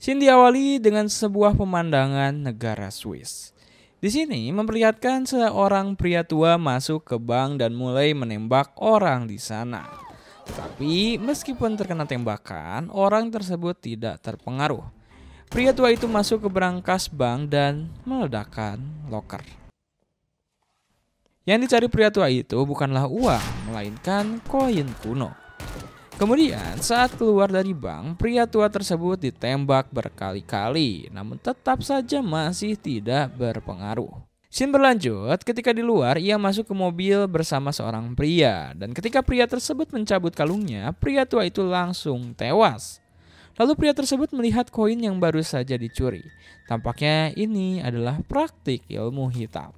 Scene diawali dengan sebuah pemandangan negara Swiss. Di sini memperlihatkan seorang pria tua masuk ke bank dan mulai menembak orang di sana. Tetapi meskipun terkena tembakan, orang tersebut tidak terpengaruh. Pria tua itu masuk ke brankas bank dan meledakkan loker. Yang dicari pria tua itu bukanlah uang, melainkan koin kuno. Kemudian saat keluar dari bank, pria tua tersebut ditembak berkali-kali, namun tetap saja masih tidak berpengaruh. Scene berlanjut ketika di luar ia masuk ke mobil bersama seorang pria, dan ketika pria tersebut mencabut kalungnya, pria tua itu langsung tewas. Lalu pria tersebut melihat koin yang baru saja dicuri. Tampaknya ini adalah praktik ilmu hitam.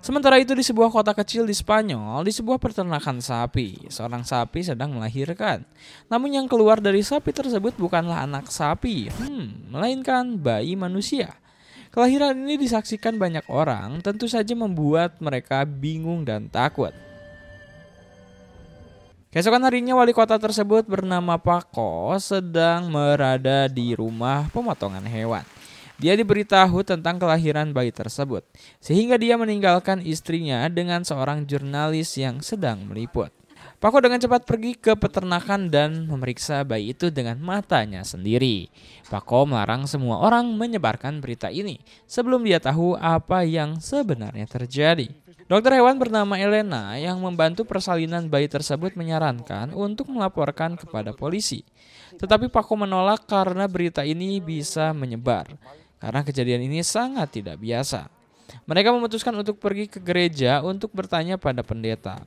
Sementara itu di sebuah kota kecil di Spanyol, di sebuah peternakan sapi, seorang sapi sedang melahirkan. Namun yang keluar dari sapi tersebut bukanlah anak sapi, melainkan bayi manusia. Kelahiran ini disaksikan banyak orang, tentu saja membuat mereka bingung dan takut. Keesokan harinya wali kota tersebut bernama Paco sedang berada di rumah pemotongan hewan. Dia diberitahu tentang kelahiran bayi tersebut, sehingga dia meninggalkan istrinya dengan seorang jurnalis yang sedang meliput. Paco dengan cepat pergi ke peternakan dan memeriksa bayi itu dengan matanya sendiri. Paco melarang semua orang menyebarkan berita ini sebelum dia tahu apa yang sebenarnya terjadi. Dokter hewan bernama Elena yang membantu persalinan bayi tersebut menyarankan untuk melaporkan kepada polisi. Tetapi Paco menolak karena berita ini bisa menyebar. Karena kejadian ini sangat tidak biasa. Mereka memutuskan untuk pergi ke gereja untuk bertanya pada pendeta.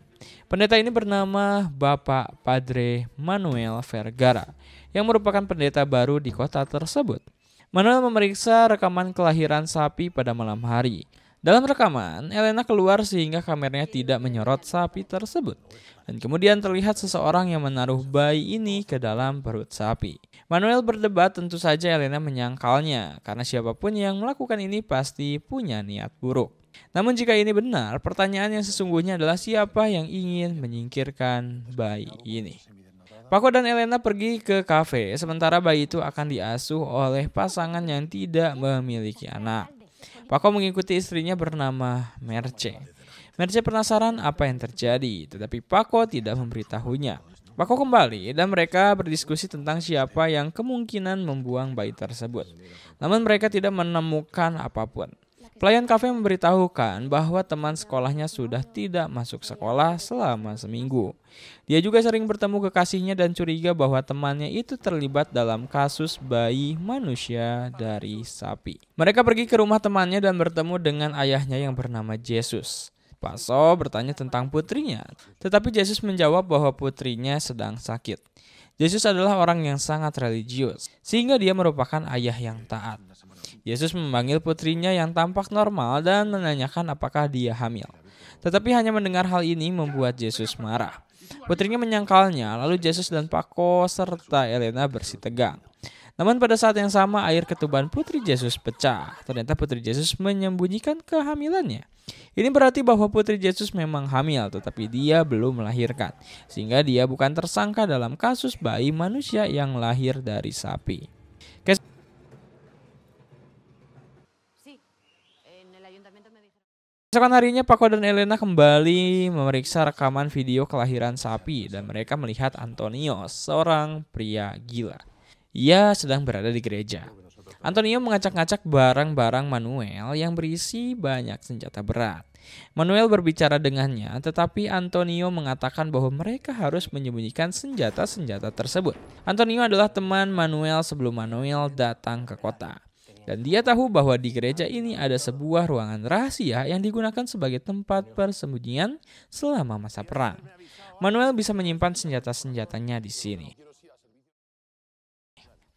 Pendeta ini bernama Bapak Padre Manuel Vergara, yang merupakan pendeta baru di kota tersebut. Manuel memeriksa rekaman kelahiran sapi pada malam hari. Dalam rekaman, Elena keluar sehingga kameranya tidak menyorot sapi tersebut. Dan kemudian terlihat seseorang yang menaruh bayi ini ke dalam perut sapi. Manuel berdebat, tentu saja Elena menyangkalnya, karena siapapun yang melakukan ini pasti punya niat buruk. Namun jika ini benar, pertanyaan yang sesungguhnya adalah siapa yang ingin menyingkirkan bayi ini. Paco dan Elena pergi ke kafe, sementara bayi itu akan diasuh oleh pasangan yang tidak memiliki anak. Paco mengikuti istrinya bernama Merce. Merce penasaran apa yang terjadi, tetapi Paco tidak memberitahunya. Paco kembali dan mereka berdiskusi tentang siapa yang kemungkinan membuang bayi tersebut. Namun mereka tidak menemukan apapun. Pelayan kafe memberitahukan bahwa teman sekolahnya sudah tidak masuk sekolah selama seminggu. Dia juga sering bertemu kekasihnya dan curiga bahwa temannya itu terlibat dalam kasus bayi manusia dari sapi. Mereka pergi ke rumah temannya dan bertemu dengan ayahnya yang bernama Jesus. Paco bertanya tentang putrinya, tetapi Jesus menjawab bahwa putrinya sedang sakit. Jesus adalah orang yang sangat religius, sehingga dia merupakan ayah yang taat. Yesus memanggil putrinya yang tampak normal dan menanyakan apakah dia hamil. Tetapi hanya mendengar hal ini membuat Yesus marah. Putrinya menyangkalnya, lalu Yesus dan Paco serta Elena bersitegang. Namun pada saat yang sama air ketuban putri Yesus pecah. Ternyata putri Yesus menyembunyikan kehamilannya. Ini berarti bahwa putri Yesus memang hamil, tetapi dia belum melahirkan. Sehingga dia bukan tersangka dalam kasus bayi manusia yang lahir dari sapi. Keesokan harinya Paco dan Elena kembali memeriksa rekaman video kelahiran sapi dan mereka melihat Antonio, seorang pria gila. Ia sedang berada di gereja. Antonio mengacak-ngacak barang-barang Manuel yang berisi banyak senjata berat. Manuel berbicara dengannya, tetapi Antonio mengatakan bahwa mereka harus menyembunyikan senjata-senjata tersebut. Antonio adalah teman Manuel sebelum Manuel datang ke kota. Dan dia tahu bahwa di gereja ini ada sebuah ruangan rahasia yang digunakan sebagai tempat persembunyian selama masa perang. Manuel bisa menyimpan senjata-senjatanya di sini.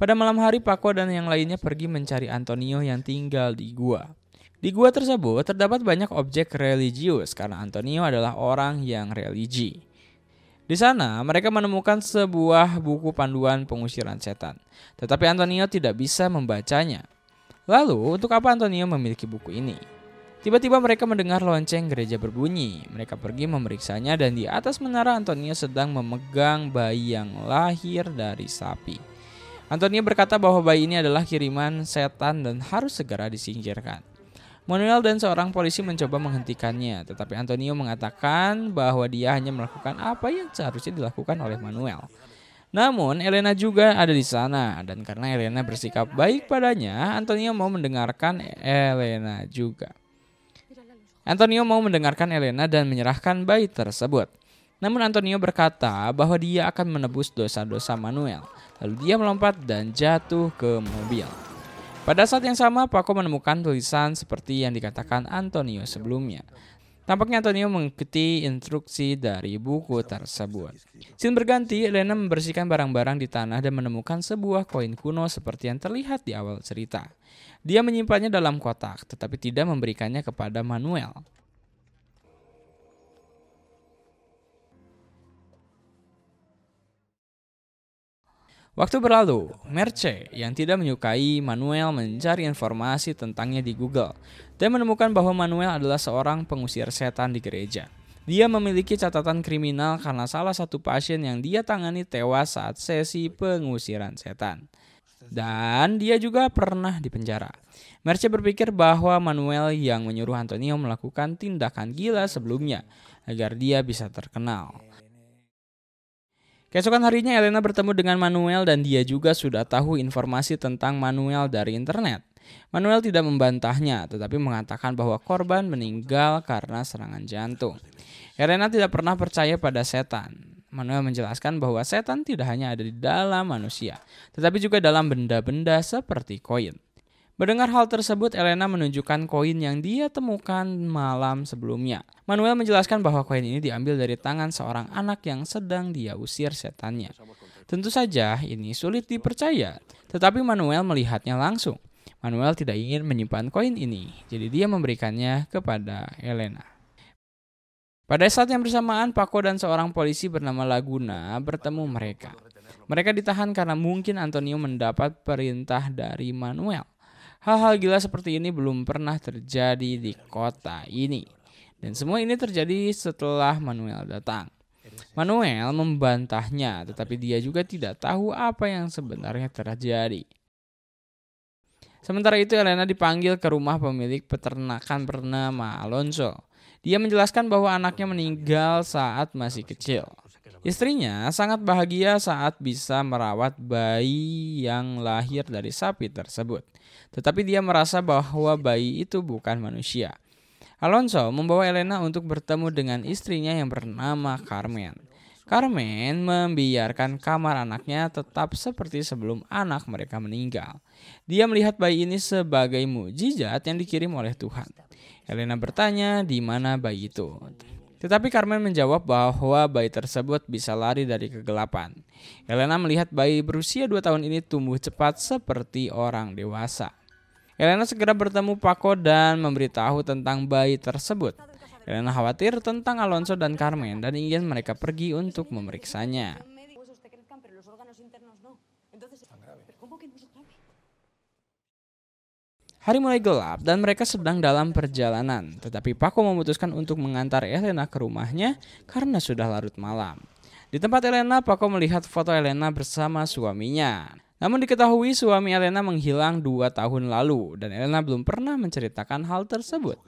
Pada malam hari, Paco dan yang lainnya pergi mencari Antonio yang tinggal di gua. Di gua tersebut terdapat banyak objek religius karena Antonio adalah orang yang religi. Di sana mereka menemukan sebuah buku panduan pengusiran setan, tetapi Antonio tidak bisa membacanya. Lalu, untuk apa Antonio memiliki buku ini? Tiba-tiba mereka mendengar lonceng gereja berbunyi. Mereka pergi memeriksanya dan di atas menara Antonio sedang memegang bayi yang lahir dari sapi. Antonio berkata bahwa bayi ini adalah kiriman setan dan harus segera disingkirkan. Manuel dan seorang polisi mencoba menghentikannya, tetapi Antonio mengatakan bahwa dia hanya melakukan apa yang seharusnya dilakukan oleh Manuel. Namun, Elena juga ada di sana, dan karena Elena bersikap baik padanya, Antonio mau mendengarkan Elena dan menyerahkan bayi tersebut. Namun Antonio berkata bahwa dia akan menebus dosa-dosa Manuel. Lalu dia melompat dan jatuh ke mobil. Pada saat yang sama, Paco menemukan tulisan seperti yang dikatakan Antonio sebelumnya. Tampaknya Antonio mengikuti instruksi dari buku tersebut. Scene berganti, Elena membersihkan barang-barang di tanah dan menemukan sebuah koin kuno seperti yang terlihat di awal cerita. Dia menyimpannya dalam kotak, tetapi tidak memberikannya kepada Manuel. Waktu berlalu, Merce yang tidak menyukai Manuel mencari informasi tentangnya di Google dan menemukan bahwa Manuel adalah seorang pengusir setan di gereja. Dia memiliki catatan kriminal karena salah satu pasien yang dia tangani tewas saat sesi pengusiran setan. Dan dia juga pernah dipenjara. Merce berpikir bahwa Manuel yang menyuruh Antonio melakukan tindakan gila sebelumnya agar dia bisa terkenal. Keesokan harinya Elena bertemu dengan Manuel dan dia juga sudah tahu informasi tentang Manuel dari internet. Manuel tidak membantahnya tetapi mengatakan bahwa korban meninggal karena serangan jantung. Elena tidak pernah percaya pada setan. Manuel menjelaskan bahwa setan tidak hanya ada di dalam manusia, tetapi juga dalam benda-benda seperti koin. Mendengar hal tersebut, Elena menunjukkan koin yang dia temukan malam sebelumnya. Manuel menjelaskan bahwa koin ini diambil dari tangan seorang anak yang sedang dia usir setannya. Tentu saja ini sulit dipercaya, tetapi Manuel melihatnya langsung. Manuel tidak ingin menyimpan koin ini, jadi dia memberikannya kepada Elena. Pada saat yang bersamaan, Paco dan seorang polisi bernama Laguna bertemu mereka. Mereka ditahan karena mungkin Antonio mendapat perintah dari Manuel. Hal-hal gila seperti ini belum pernah terjadi di kota ini. Dan semua ini terjadi setelah Manuel datang. Manuel membantahnya, tetapi dia juga tidak tahu apa yang sebenarnya terjadi. Sementara itu Elena dipanggil ke rumah pemilik peternakan bernama Alonso. Dia menjelaskan bahwa anaknya meninggal saat masih kecil. Istrinya sangat bahagia saat bisa merawat bayi yang lahir dari sapi tersebut. Tetapi dia merasa bahwa bayi itu bukan manusia. Alonso membawa Elena untuk bertemu dengan istrinya yang bernama Carmen. Carmen membiarkan kamar anaknya tetap seperti sebelum anak mereka meninggal. Dia melihat bayi ini sebagai mukjizat yang dikirim oleh Tuhan. Elena bertanya di mana bayi itu. Tetapi Carmen menjawab bahwa bayi tersebut bisa lari dari kegelapan. Elena melihat bayi berusia 2 tahun ini tumbuh cepat seperti orang dewasa. Elena segera bertemu Paco dan memberitahu tentang bayi tersebut. Elena khawatir tentang Alonso dan Carmen dan ingin mereka pergi untuk memeriksanya. Hari mulai gelap dan mereka sedang dalam perjalanan, tetapi Paco memutuskan untuk mengantar Elena ke rumahnya karena sudah larut malam. Di tempat Elena, Paco melihat foto Elena bersama suaminya. Namun diketahui suami Elena menghilang 2 tahun lalu dan Elena belum pernah menceritakan hal tersebut.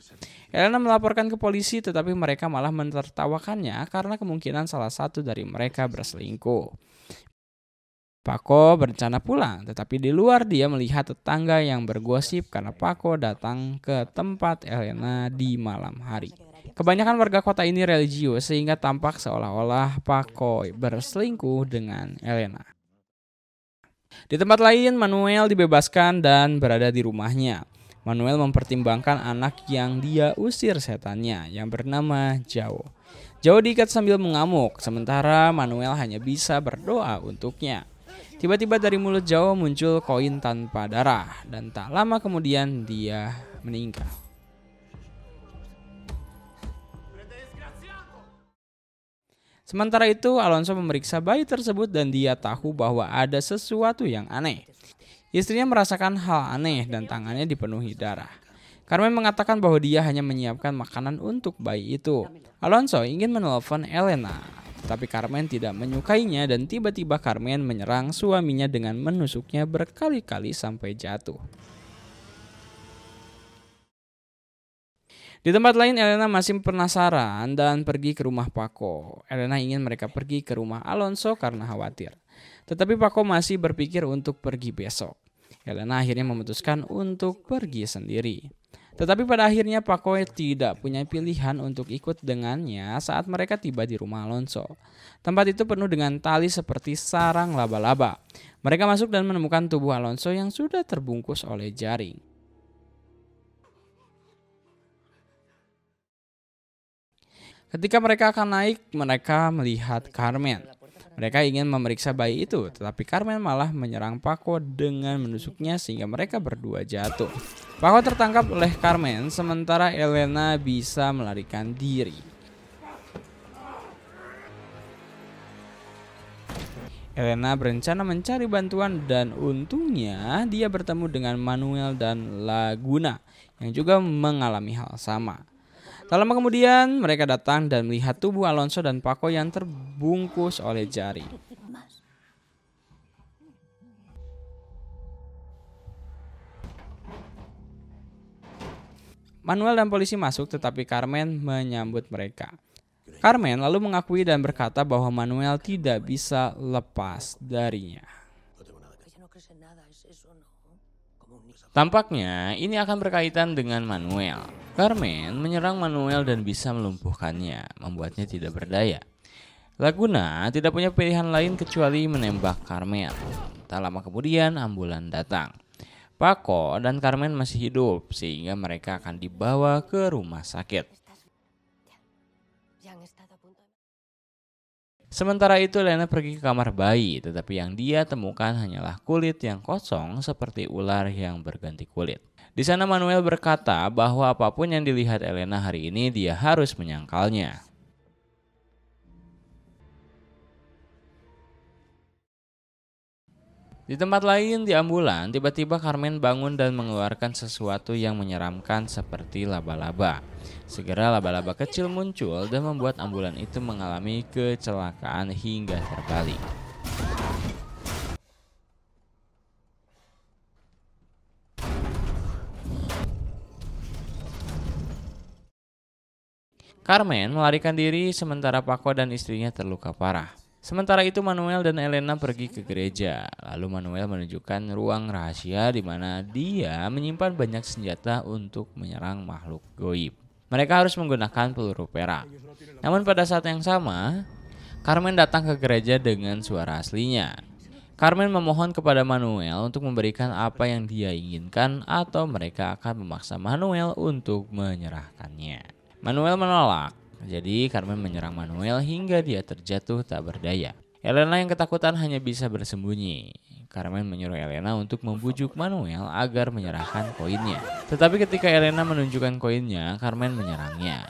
Elena melaporkan ke polisi tetapi mereka malah menertawakannya karena kemungkinan salah satu dari mereka berselingkuh. Paco berencana pulang, tetapi di luar dia melihat tetangga yang bergosip karena Paco datang ke tempat Elena di malam hari. Kebanyakan warga kota ini religius sehingga tampak seolah-olah Paco berselingkuh dengan Elena. Di tempat lain, Manuel dibebaskan dan berada di rumahnya. Manuel mempertimbangkan anak yang dia usir setannya yang bernama Jao. Jao diikat sambil mengamuk, sementara Manuel hanya bisa berdoa untuknya. Tiba-tiba dari mulut Jao muncul koin tanpa darah dan tak lama kemudian dia meninggal. Sementara itu Alonso memeriksa bayi tersebut dan dia tahu bahwa ada sesuatu yang aneh. Istrinya merasakan hal aneh dan tangannya dipenuhi darah. Carmen mengatakan bahwa dia hanya menyiapkan makanan untuk bayi itu. Alonso ingin menelpon Elena, Tapi Carmen tidak menyukainya dan tiba-tiba Carmen menyerang suaminya dengan menusuknya berkali-kali sampai jatuh. Di tempat lain, Elena masih penasaran dan pergi ke rumah Paco. Elena ingin mereka pergi ke rumah Alonso karena khawatir. Tetapi Paco masih berpikir untuk pergi besok. Elena akhirnya memutuskan untuk pergi sendiri. Tetapi pada akhirnya Paco tidak punya pilihan untuk ikut dengannya saat mereka tiba di rumah Alonso. Tempat itu penuh dengan tali seperti sarang laba-laba. Mereka masuk dan menemukan tubuh Alonso yang sudah terbungkus oleh jaring. Ketika mereka akan naik, mereka melihat Carmen. Mereka ingin memeriksa bayi itu, tetapi Carmen malah menyerang Paco dengan menusuknya sehingga mereka berdua jatuh. Paco tertangkap oleh Carmen, sementara Elena bisa melarikan diri. Elena berencana mencari bantuan dan untungnya dia bertemu dengan Manuel dan Laguna yang juga mengalami hal sama. Tak lama kemudian mereka datang dan melihat tubuh Alonso dan Paco yang terbungkus oleh jaring. Manuel dan polisi masuk tetapi Carmen menyambut mereka. Carmen lalu mengakui dan berkata bahwa Manuel tidak bisa lepas darinya. Tampaknya ini akan berkaitan dengan Manuel. Carmen menyerang Manuel dan bisa melumpuhkannya, membuatnya tidak berdaya. Laguna tidak punya pilihan lain kecuali menembak Carmen. Tak lama kemudian ambulan datang. Paco dan Carmen masih hidup sehingga mereka akan dibawa ke rumah sakit. Sementara itu Elena pergi ke kamar bayi, tetapi yang dia temukan hanyalah kulit yang kosong seperti ular yang berganti kulit. Di sana Manuel berkata bahwa apapun yang dilihat Elena hari ini dia harus menyangkalnya. Di tempat lain di ambulan, tiba-tiba Carmen bangun dan mengeluarkan sesuatu yang menyeramkan seperti laba-laba. Segera laba-laba kecil muncul dan membuat ambulan itu mengalami kecelakaan hingga terbalik. Carmen melarikan diri sementara Paco dan istrinya terluka parah. Sementara itu Manuel dan Elena pergi ke gereja. Lalu Manuel menunjukkan ruang rahasia di mana dia menyimpan banyak senjata untuk menyerang makhluk goib. Mereka harus menggunakan peluru perak. Namun pada saat yang sama, Carmen datang ke gereja dengan suara aslinya. Carmen memohon kepada Manuel untuk memberikan apa yang dia inginkan atau mereka akan memaksa Manuel untuk menyerahkannya. Manuel menolak. Jadi Carmen menyerang Manuel hingga dia terjatuh tak berdaya. Elena yang ketakutan hanya bisa bersembunyi. Carmen menyuruh Elena untuk membujuk Manuel agar menyerahkan koinnya. Tetapi ketika Elena menunjukkan koinnya, Carmen menyerangnya.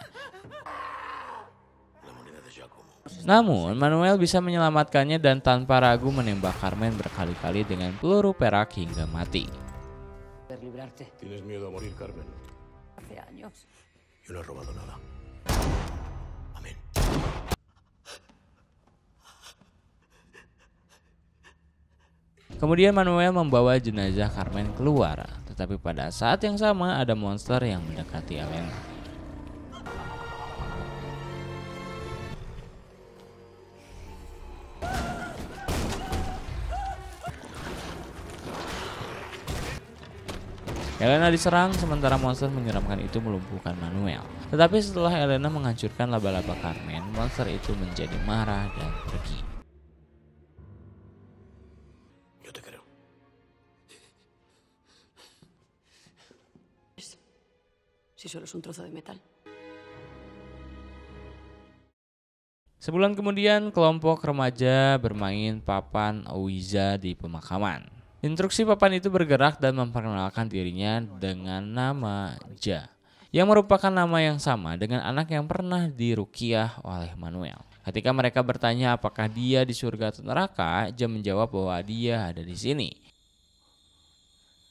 Namun Manuel bisa menyelamatkannya dan tanpa ragu menembak Carmen berkali-kali dengan peluru perak hingga mati. ¿Tienes miedo a morir, Carmen? Hace años. Yo no he robado nada. Amén. Kemudian Manuel membawa jenazah Carmen keluar, tetapi pada saat yang sama ada monster yang mendekati Elena. Elena diserang sementara monster menyeramkan itu melumpuhkan Manuel. Tetapi setelah Elena menghancurkan laba-laba Carmen, monster itu menjadi marah dan pergi. Yo te creo. Si solo es un trozo de metal. Sebulan kemudian, kelompok remaja bermain papan Ouija di pemakaman. Instruksi papan itu bergerak dan memperkenalkan dirinya dengan nama Ja, yang merupakan nama yang sama dengan anak yang pernah diruqyah oleh Manuel. Ketika mereka bertanya apakah dia di surga atau neraka, Ja menjawab bahwa dia ada di sini.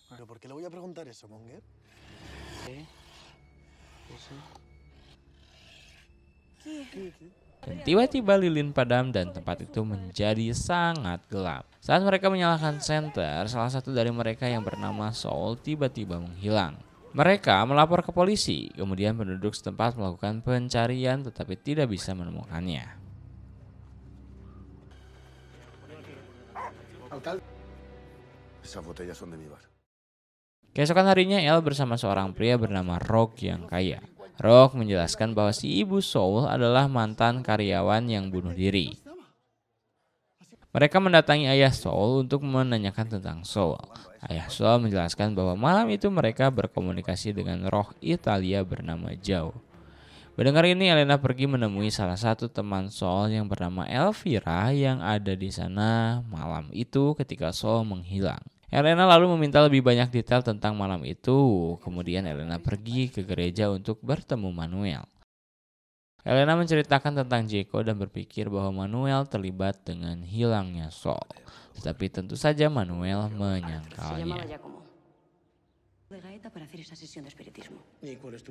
¿Pero por qué le voy a preguntar eso, Monger? ¿Qué? ¿Eso? ¿Qué? Dan tiba-tiba lilin padam dan tempat itu menjadi sangat gelap. Saat mereka menyalakan senter, salah satu dari mereka yang bernama Saul tiba-tiba menghilang. Mereka melapor ke polisi, kemudian penduduk setempat melakukan pencarian tetapi tidak bisa menemukannya. Esas botellas son de mi bar. Keesokan harinya El bersama seorang pria bernama Rock yang kaya. Rock menjelaskan bahwa si ibu Saul adalah mantan karyawan yang bunuh diri. Mereka mendatangi ayah Saul untuk menanyakan tentang Saul. Ayah Saul menjelaskan bahwa malam itu mereka berkomunikasi dengan roh Italia bernama Joe. Mendengar ini, Elena pergi menemui salah satu teman Saul yang bernama Elvira yang ada di sana malam itu ketika Saul menghilang. Elena lalu meminta lebih banyak detail tentang malam itu. Kemudian Elena pergi ke gereja untuk bertemu Manuel. Elena menceritakan tentang Jaco dan berpikir bahwa Manuel terlibat dengan hilangnya Saul. Tetapi tentu saja Manuel Se menyangkalnya. llamaba Giacomo. De Gaeta para hacer esa sesión de espiritismo. ¿Y cuál es tu...?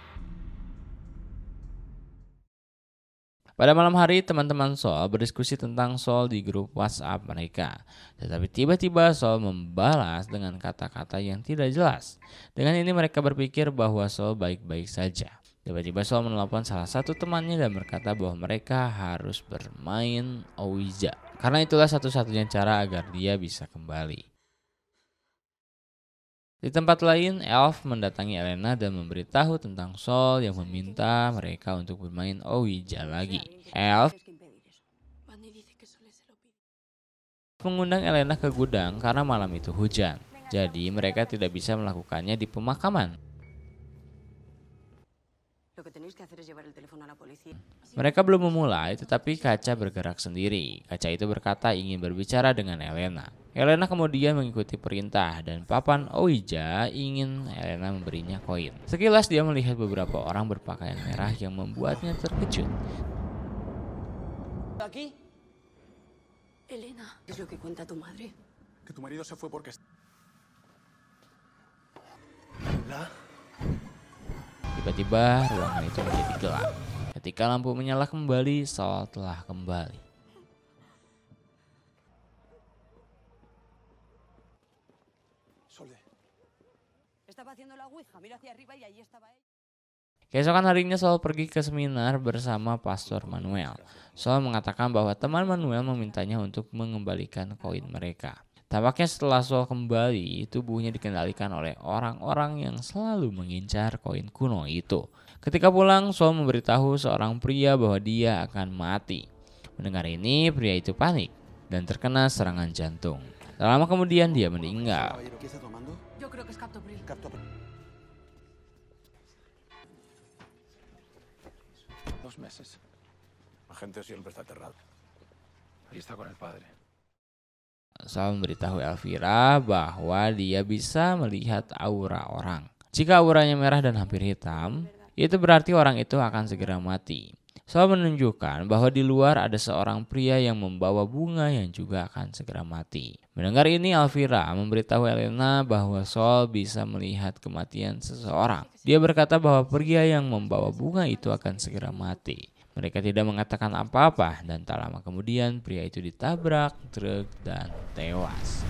Pada malam hari, teman-teman Saul berdiskusi tentang Saul di grup WhatsApp mereka. Tetapi tiba-tiba Saul membalas dengan kata-kata yang tidak jelas. Dengan ini mereka berpikir bahwa Saul baik-baik saja. Tiba-tiba Saul menelpon salah satu temannya dan berkata bahwa mereka harus bermain Ouija. Karena itulah satu-satunya cara agar dia bisa kembali. Di tempat lain, Elf mendatangi Elena dan memberitahu tentang Saul yang meminta mereka untuk bermain Ouija lagi. Elf Van y dice que Sole se lo pide. mengundang Elena ke gudang karena malam itu hujan. Jadi mereka tidak bisa melakukannya di pemakaman. Lo que tenéis que hacer es llevar el teléfono a la policía. Mereka belum memulai, tetapi kaca bergerak sendiri. Kaca itu berkata ingin berbicara dengan Elena. Elena kemudian mengikuti perintah dan papan Ouija ingin Elena memberinya koin. Sekilas dia melihat beberapa orang berpakaian merah yang membuatnya terkejut. ¿Aquí? Elena, ¿qué es lo que cuenta tu madre? Que tu marido se fue porque... ¿La? Tiba-tiba ruangan itu menjadi gelap. Ketika lampu menyala kembali, Saul telah kembali. Solde. Estaba haciendo la ouija, mira hacia arriba y ahí estaba ella. Keesokan harinya Saul pergi ke seminar bersama Pastor Manuel. Saul mengatakan bahwa teman Manuel memintanya untuk mengembalikan koin mereka. Tampaknya setelah Saul kembali, tubuhnya dikendalikan oleh orang-orang yang selalu mengincar koin kuno itu. Ketika pulang, Saul memberitahu seorang pria bahwa dia akan mati. Mendengar ini, pria itu panik dan terkena serangan jantung. Tak lama kemudian dia meninggal. Caballero, ¿qué está tomando? Yo creo que es Captopril. Captopril. 2 meses. La gente siempre está aterrada. Ahí está con el padre. Saul memberitahu Elvira bahwa dia bisa melihat aura orang. Jika auranya merah dan hampir hitam, itu berarti orang itu akan segera mati. Saul menunjukkan bahwa di luar ada seorang pria yang membawa bunga yang juga akan segera mati. Mendengar ini, Elvira memberitahu Elena bahwa Saul bisa melihat kematian seseorang. Dia berkata bahwa pria yang membawa bunga itu akan segera mati. Mereka tidak mengatakan apa-apa dan tak lama kemudian pria itu ditabrak truk dan tewas.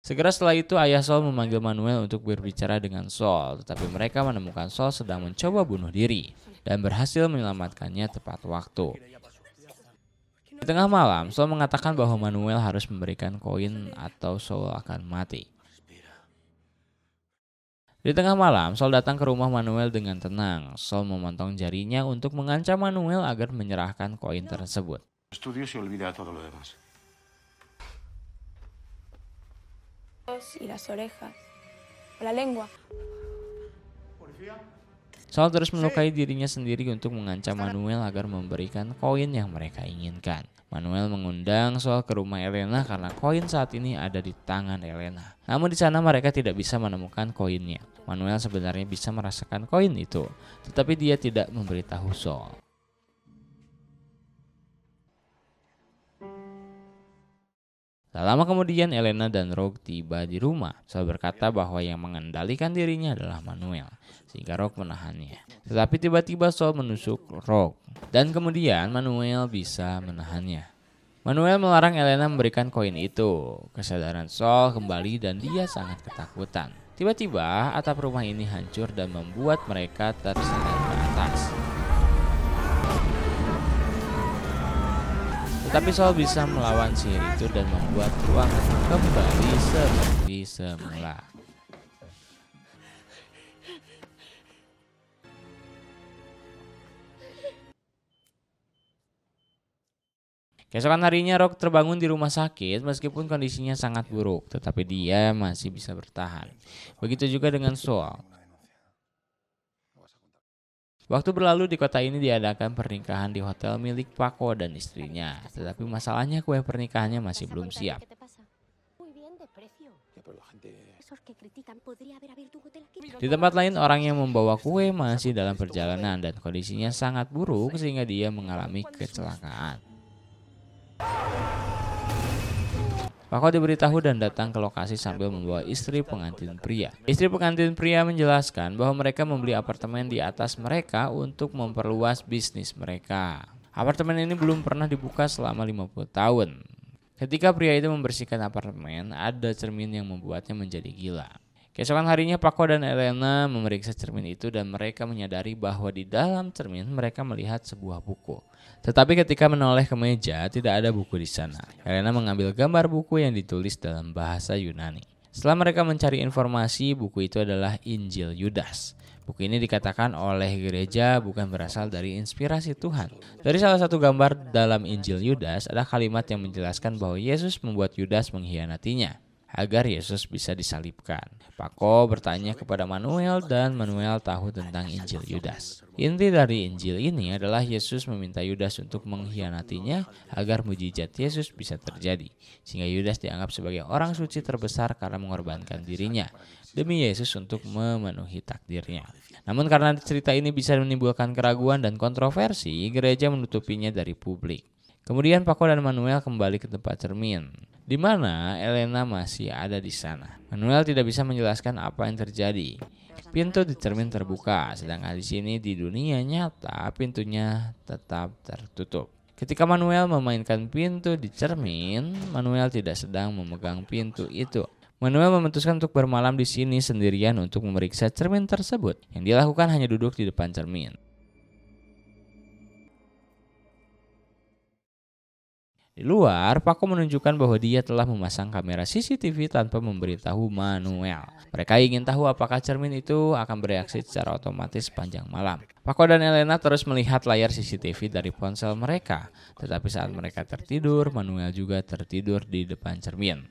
Segera setelah itu ayah Saul memanggil Manuel untuk berbicara dengan Saul, tetapi mereka menemukan Saul sedang mencoba bunuh diri dan berhasil menyelamatkannya tepat waktu. Di tengah malam, Saul mengatakan bahwa Manuel harus memberikan koin atau Saul akan mati. Di tengah malam, Saul datang ke rumah Manuel dengan tenang. Saul memotong jarinya untuk mengancam Manuel agar menyerahkan koin tersebut. Estudios y olvida todo lo demás. Y las orejas, o la lengua. Saul terus melukai dirinya sendiri untuk mengancam Manuel agar memberikan koin yang mereka inginkan. Manuel mengundang Saul ke rumah Elena karena koin saat ini ada di tangan Elena. Namun di sana mereka tidak bisa menemukan koinnya. Manuel sebenarnya bisa merasakan koin itu, tetapi dia tidak memberitahu Saul. Tak lama kemudian Elena dan Rogue tiba di rumah. Sol berkata bahwa yang mengendalikan dirinya adalah Manuel, sehingga Rogue menahannya. Tetapi tiba-tiba Sol menusuk Rogue, dan kemudian Manuel bisa menahannya. Manuel melarang Elena memberikan koin itu. Kesadaran Sol kembali dan dia sangat ketakutan. Tiba-tiba atap rumah ini hancur dan membuat mereka terseret ke atas. Tetapi Sol bisa melawan sihir itu dan membuat ruangan kembali seperti semula. Keesokan harinya Rogue terbangun di rumah sakit meskipun kondisinya sangat buruk, tetapi dia masih bisa bertahan. Begitu juga dengan Sol. Waktu berlalu di kota ini diadakan pernikahan di hotel milik Paco dan istrinya. Tetapi masalahnya kue pernikahannya masih belum siap. Di tempat lain orang yang membawa kue masih dalam perjalanan dan kondisinya sangat buruk sehingga dia mengalami kecelakaan. Paco diberitahu dan datang ke lokasi sambil membawa istri pengantin pria. Istri pengantin pria menjelaskan bahwa mereka membeli apartemen di atas mereka untuk memperluas bisnis mereka. Apartemen ini belum pernah dibuka selama 50 tahun. Ketika pria itu membersihkan apartemen, ada cermin yang membuatnya menjadi gila. Keesokan harinya Paco dan Elena memeriksa cermin itu dan mereka menyadari bahwa di dalam cermin mereka melihat sebuah buku. Tetapi ketika menoleh ke meja, tidak ada buku di sana. Elena mengambil gambar buku yang ditulis dalam bahasa Yunani. Setelah mereka mencari informasi, buku itu adalah Injil Yudas. Buku ini dikatakan oleh gereja bukan berasal dari inspirasi Tuhan. Dari salah satu gambar dalam Injil Yudas, ada kalimat yang menjelaskan bahwa Yesus membuat Yudas mengkhianatinya agar Yesus bisa disalibkan. Paco bertanya kepada Manuel dan Manuel tahu tentang Injil Yudas. Inti dari Injil ini adalah Yesus meminta Yudas untuk mengkhianatinya agar mujizat Yesus bisa terjadi. Sehingga Yudas dianggap sebagai orang suci terbesar karena mengorbankan dirinya demi Yesus untuk memenuhi takdirnya. Namun karena cerita ini bisa menimbulkan keraguan dan kontroversi, gereja menutupinya dari publik. Kemudian Paco dan Manuel kembali ke tempat cermin, di mana Elena masih ada di sana. Manuel tidak bisa menjelaskan apa yang terjadi. Pintu di cermin terbuka, sedangkan di sini di dunia nyata pintunya tetap tertutup. Ketika Manuel memainkan pintu di cermin, Manuel tidak sedang memegang pintu itu. Manuel memutuskan untuk bermalam di sini sendirian untuk memeriksa cermin tersebut. Yang dilakukan hanya duduk di depan cermin. Di luar, Paco menunjukkan bahwa dia telah memasang kamera CCTV tanpa memberitahu Manuel. Mereka ingin tahu apakah cermin itu akan bereaksi secara otomatis sepanjang malam. Paco dan Elena terus melihat layar CCTV dari ponsel mereka. Tetapi saat mereka tertidur, Manuel juga tertidur di depan cermin.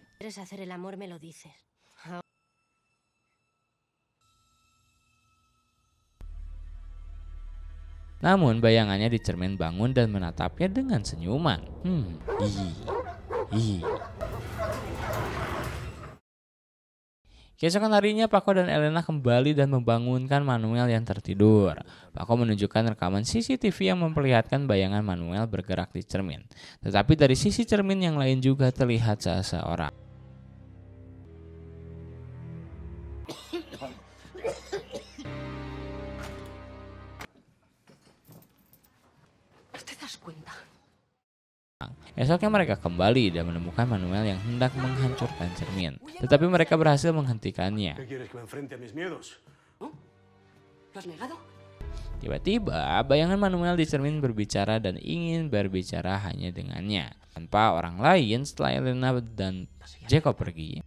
Namun bayangannya di cermin bangun dan menatapnya dengan senyuman. Keesokan harinya Paco dan Elena kembali dan membangunkan Manuel yang tertidur. Paco menunjukkan rekaman CCTV yang memperlihatkan bayangan Manuel bergerak di cermin. Tetapi dari sisi cermin yang lain juga terlihat seseorang. Esoknya mereka kembali dan menemukan Manuel yang hendak menghancurkan cermin. Tetapi mereka berhasil menghentikannya. Tiba-tiba bayangan Manuel di cermin berbicara dan ingin berbicara hanya dengannya, tanpa orang lain setelah Elena dan Jacob pergi.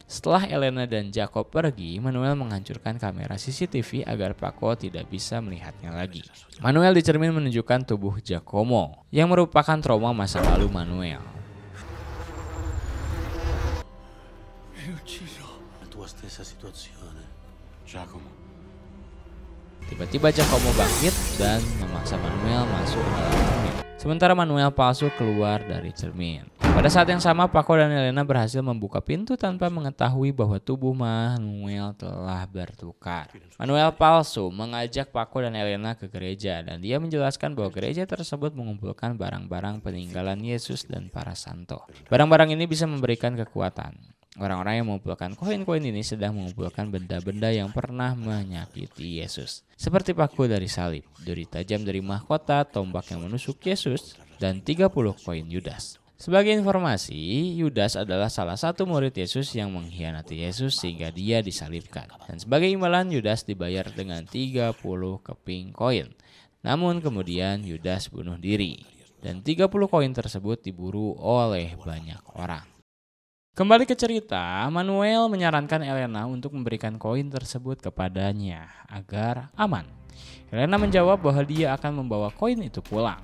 Setelah Elena dan Jacob pergi, Manuel menghancurkan kamera CCTV agar Paco tidak bisa melihatnya lagi. Manuel di cermin menunjukkan tubuh Giacomo, yang merupakan trauma masa lalu Manuel. Tiba-tiba Giacomo bangkit dan memaksa Manuel masuk ke dalam cermin. Sementara Manuel palsu keluar dari cermin. Pada saat yang sama, Paco dan Elena berhasil membuka pintu tanpa mengetahui bahwa tubuh Manuel telah bertukar. Manuel palsu mengajak Paco dan Elena ke gereja dan dia menjelaskan bahwa gereja tersebut mengumpulkan barang-barang peninggalan Yesus dan para santo. Barang-barang ini bisa memberikan kekuatan. Orang-orang yang mengumpulkan koin-koin ini sedang mengumpulkan benda-benda yang pernah menyakiti Yesus. Seperti paku dari salib, duri tajam dari mahkota, tombak yang menusuk Yesus, dan 30 koin Yudas. Sebagai informasi, Yudas adalah salah satu murid Yesus yang mengkhianati Yesus sehingga dia disalibkan. Dan sebagai imbalan, Yudas dibayar dengan 30 keping koin. Namun kemudian Yudas bunuh diri. Dan 30 koin tersebut diburu oleh banyak orang. Kembali ke cerita, Manuel menyarankan Elena untuk memberikan koin tersebut kepadanya agar aman. Elena menjawab bahwa dia akan membawa koin itu pulang.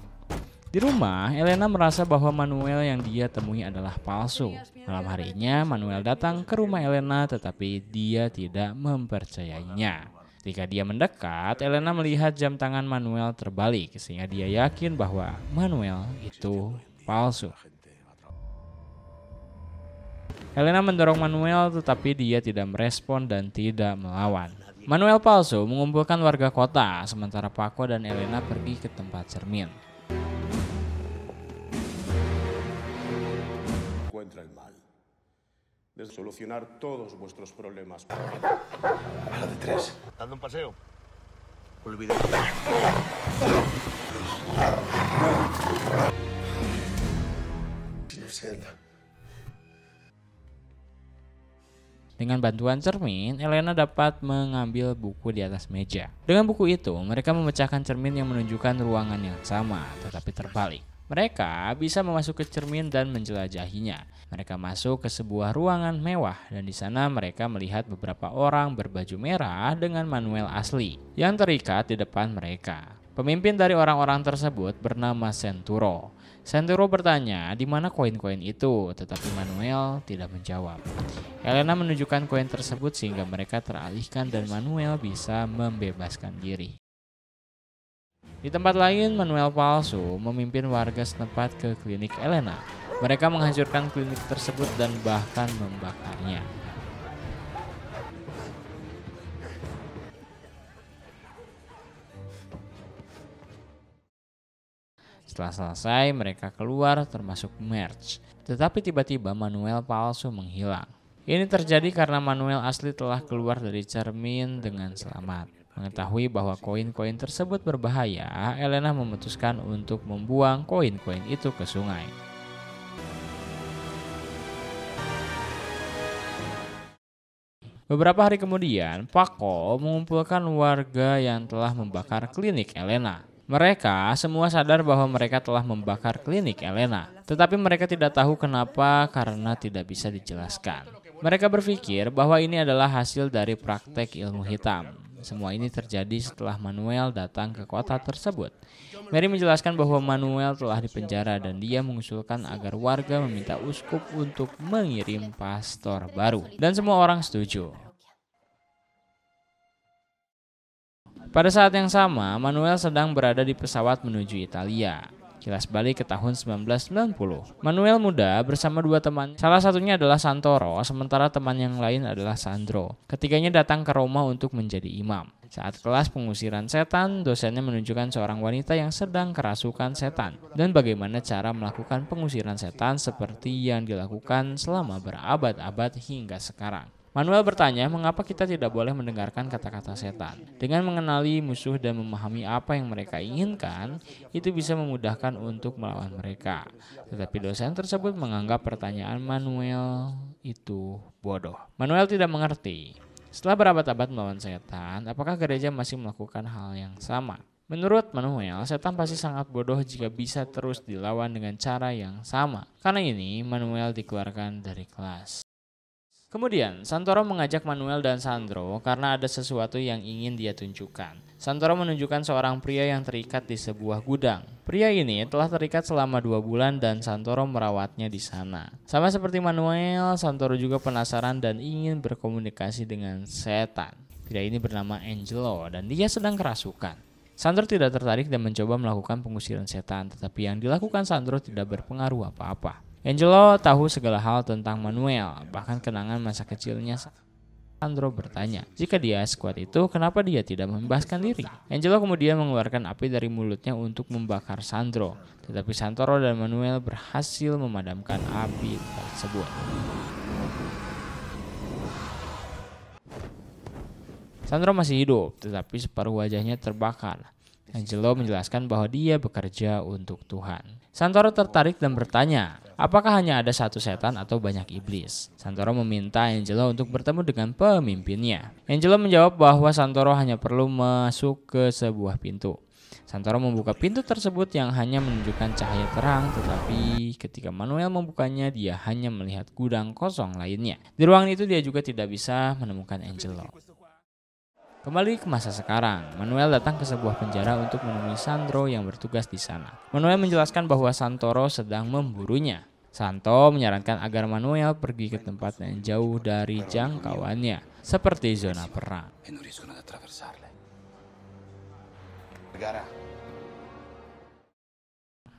Di rumah, Elena merasa bahwa Manuel yang dia temui adalah palsu. Malam harinya, Manuel datang ke rumah Elena tetapi dia tidak mempercayainya. Ketika dia mendekat, Elena melihat jam tangan Manuel terbalik sehingga dia yakin bahwa Manuel itu palsu. Elena mendorong Manuel tetapi dia tidak merespon dan tidak melawan. Manuel palsu mengumpulkan warga kota sementara Paco dan Elena pergi ke tempat cermin. Encuentra el mal. De solucionar todos vuestros problemas. A la de 3. Dando un paseo. Olvidé. Dengan bantuan cermin, Elena dapat mengambil buku di atas meja. Dengan buku itu, mereka memecahkan cermin yang menunjukkan ruangan yang sama, tetapi terbalik. Mereka bisa masuk ke cermin dan menjelajahinya. Mereka masuk ke sebuah ruangan mewah dan di sana mereka melihat beberapa orang berbaju merah dengan Manuel asli yang terikat di depan mereka. Pemimpin dari orang-orang tersebut bernama Centuro. Centuro bertanya di mana koin-koin itu, tetapi Manuel tidak menjawab. Elena menunjukkan koin tersebut sehingga mereka teralihkan dan Manuel bisa membebaskan diri. Di tempat lain, Manuel palsu memimpin warga setempat ke klinik Elena. Mereka menghancurkan klinik tersebut dan bahkan membakarnya. Setelah selesai, mereka keluar termasuk Merch. Tetapi tiba-tiba Manuel palsu menghilang. Ini terjadi karena Manuel asli telah keluar dari cermin dengan selamat. Mengetahui bahwa koin-koin tersebut berbahaya, Elena memutuskan untuk membuang koin-koin itu ke sungai. Beberapa hari kemudian, Paco mengumpulkan warga yang telah membakar klinik Elena. Mereka semua sadar bahwa mereka telah membakar klinik Elena, tetapi mereka tidak tahu kenapa karena tidak bisa dijelaskan. Mereka berpikir bahwa ini adalah hasil dari praktek ilmu hitam. Semua ini terjadi setelah Manuel datang ke kota tersebut. Mary menjelaskan bahwa Manuel telah dipenjara dan dia mengusulkan agar warga meminta uskup untuk mengirim pastor baru. Dan semua orang setuju. Pada saat yang sama, Manuel sedang berada di pesawat menuju Italia. Kilas balik ke tahun 1990. Manuel muda bersama dua teman. Salah satunya adalah Santoro, sementara teman yang lain adalah Sandro. Ketiganya datang ke Roma untuk menjadi imam. Saat kelas pengusiran setan, dosennya menunjukkan seorang wanita yang sedang kerasukan setan dan bagaimana cara melakukan pengusiran setan seperti yang dilakukan selama berabad-abad hingga sekarang. Manuel bertanya mengapa kita tidak boleh mendengarkan kata-kata setan. Dengan mengenali musuh dan memahami apa yang mereka inginkan, itu bisa memudahkan untuk melawan mereka. Tetapi dosen tersebut menganggap pertanyaan Manuel itu bodoh. Manuel tidak mengerti. Setelah berabad-abad melawan setan, apakah gereja masih melakukan hal yang sama? Menurut Manuel, setan pasti sangat bodoh jika bisa terus dilawan dengan cara yang sama. Karena ini, Manuel dikeluarkan dari kelas. Kemudian, Santoro mengajak Manuel dan Sandro karena ada sesuatu yang ingin dia tunjukkan. Santoro menunjukkan seorang pria yang terikat di sebuah gudang. Pria ini telah terikat selama 2 bulan dan Santoro merawatnya di sana. Sama seperti Manuel, Santoro juga penasaran dan ingin berkomunikasi dengan setan. Pria ini bernama Angelo dan dia sedang kerasukan. Sandro tidak tertarik dan mencoba melakukan pengusiran setan, tetapi yang dilakukan Sandro tidak berpengaruh apa-apa. Angelo tahu segala hal tentang Manuel, bahkan kenangan masa kecilnya. Sandro bertanya, jika dia sekuat itu, kenapa dia tidak membebaskan diri? Angelo kemudian mengeluarkan api dari mulutnya untuk membakar Sandro, tetapi Santoro dan Manuel berhasil memadamkan api tersebut. Sandro masih hidup, tetapi separuh wajahnya terbakar. Angelo menjelaskan bahwa dia bekerja untuk Tuhan. Santoro tertarik dan bertanya, apakah hanya ada satu setan atau banyak iblis? Santoro meminta Angelo untuk bertemu dengan pemimpinnya. Angelo menjawab bahwa Santoro hanya perlu masuk ke sebuah pintu. Santoro membuka pintu tersebut yang hanya menunjukkan cahaya terang, tetapi ketika Manuel membukanya, dia hanya melihat gudang kosong lainnya. Di ruangan itu dia juga tidak bisa menemukan Angelo. Kembali ke masa sekarang, Manuel datang ke sebuah penjara untuk menemui Sandro yang bertugas di sana. Manuel menjelaskan bahwa Santoro sedang memburunya. Santo menyarankan agar Manuel pergi ke tempat yang jauh dari jangkauannya, seperti zona perang.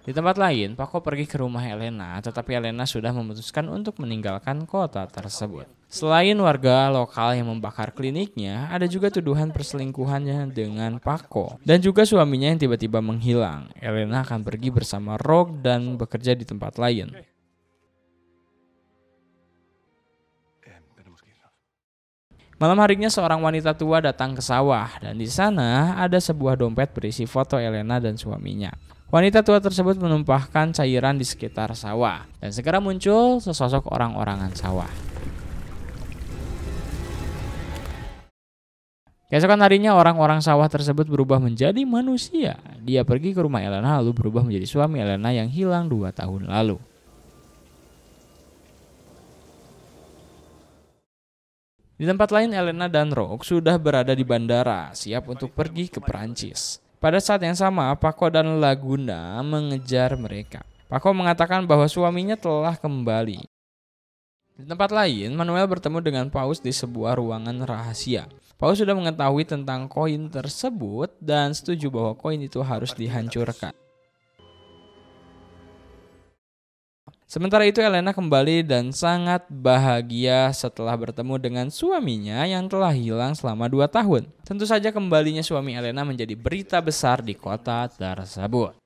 Di tempat lain, Paco pergi ke rumah Elena, tetapi Elena sudah memutuskan untuk meninggalkan kota tersebut. Selain warga lokal yang membakar kliniknya, ada juga tuduhan perselingkuhannya dengan Paco dan juga suaminya yang tiba-tiba menghilang. Elena akan pergi bersama Rogue dan bekerja di tempat lain. Malam harinya seorang wanita tua datang ke sawah dan di sana ada sebuah dompet berisi foto Elena dan suaminya. Wanita tua tersebut menumpahkan cairan di sekitar sawah dan segera muncul sesosok orang-orangan sawah. Keesokan harinya orang-orang sawah tersebut berubah menjadi manusia. Dia pergi ke rumah Elena lalu berubah menjadi suami Elena yang hilang 2 tahun lalu. Di tempat lain, Elena dan Rogue sudah berada di bandara, siap untuk pergi ke Perancis. Pada saat yang sama, Paco dan Laguna mengejar mereka. Paco mengatakan bahwa suaminya telah kembali. Di tempat lain, Manuel bertemu dengan Paus di sebuah ruangan rahasia. Paus sudah mengetahui tentang koin tersebut dan setuju bahwa koin itu harus dihancurkan. Sementara itu Elena kembali dan sangat bahagia setelah bertemu dengan suaminya yang telah hilang selama 2 tahun. Tentu saja kembalinya suami Elena menjadi berita besar di kota tersebut.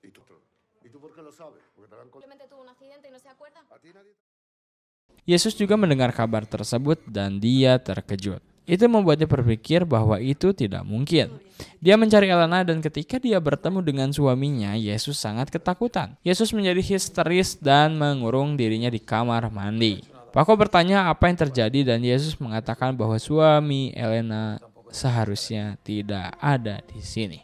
Yesus juga mendengar kabar tersebut dan dia terkejut. Itu membuatnya berpikir bahwa itu tidak mungkin. Dia mencari Elena dan ketika dia bertemu dengan suaminya, Yesus sangat ketakutan. Yesus menjadi histeris dan mengurung dirinya di kamar mandi. Paco bertanya apa yang terjadi dan Yesus mengatakan bahwa suami Elena seharusnya tidak ada di sini.